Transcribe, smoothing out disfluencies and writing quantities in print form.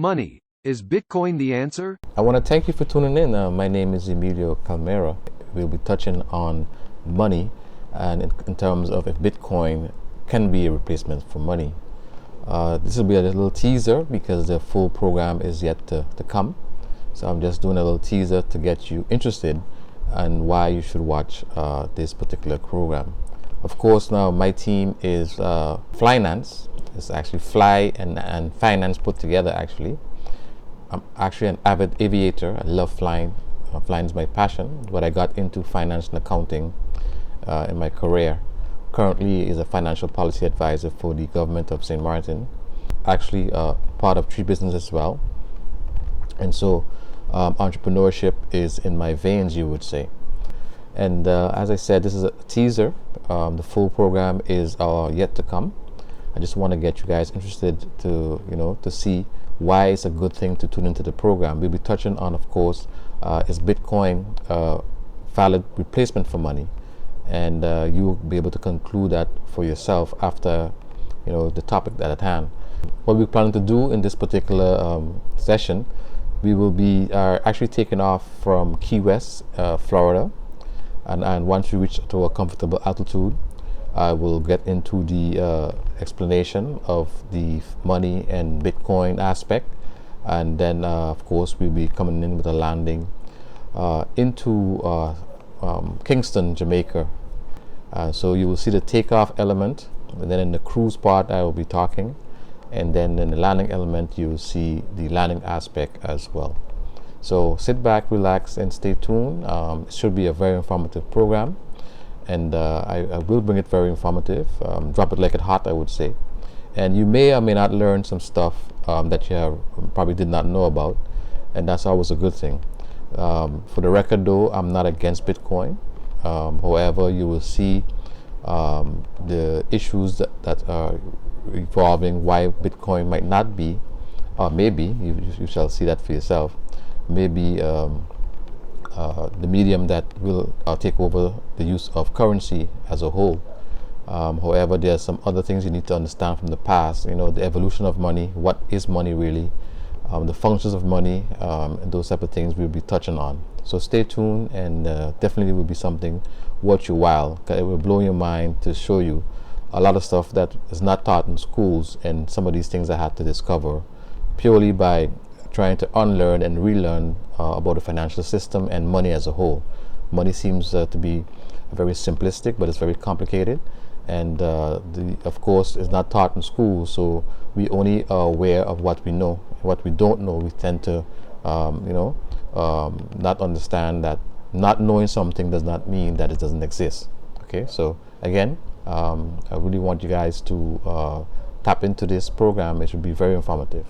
Money. Is Bitcoin the answer? I want to thank you for tuning in. My name is Emilio Calmera. We'll be touching on money and in terms of if Bitcoin can be a replacement for money. This will be a little teaser because the full program is yet to come. So I'm just doing a little teaser to get you interested and why you should watch this particular program. Of course, now my team is Finance. It's actually Fly and Finance put together actually. I'm actually an avid aviator. I love flying. Flying is my passion, but I got into finance and accounting in my career. Currently is a financial policy advisor for the government of St. Martin. Actually part of Tree Business as well. And so entrepreneurship is in my veins, you would say. And as I said, this is a teaser. The full program is yet to come. I just want to get you guys interested to see why it's a good thing to tune into the program. We'll be touching on, of course, is Bitcoin a valid replacement for money? And you'll be able to conclude that for yourself after the topic at hand. What we're planning to do in this particular session, we will be actually taking off from Key West, Florida, and once we reach to a comfortable altitude, I will get into the explanation of the money and Bitcoin aspect, and then of course we'll be coming in with a landing into Kingston, Jamaica. So you will see the takeoff element, and then in the cruise part I will be talking, and then in the landing element you will see the landing aspect as well. So sit back, relax, and stay tuned. It should be a very informative program, and I will bring it very informative. Drop it like it hot, I would say. And you may or may not learn some stuff that you probably did not know about, and that's always a good thing. For the record though, I'm not against Bitcoin. However, you will see the issues that are involving why Bitcoin might not be, or maybe, you shall see that for yourself, maybe the medium that will take over the use of currency as a whole. However, there are some other things you need to understand from the past, the evolution of money, what is money really, the functions of money, and those type of things we'll be touching on. So stay tuned, and definitely will be something worth your while. It will blow your mind to show you a lot of stuff that is not taught in schools, and some of these things I had to discover purely by trying to unlearn and relearn about the financial system and money as a whole. Money seems to be very simplistic, but it's very complicated, and of course it's not taught in school, so we only are aware of what we know. What we don't know, we tend to not understand that not knowing something does not mean that it doesn't exist. Okay, so again, I really want you guys to tap into this program. It should be very informative.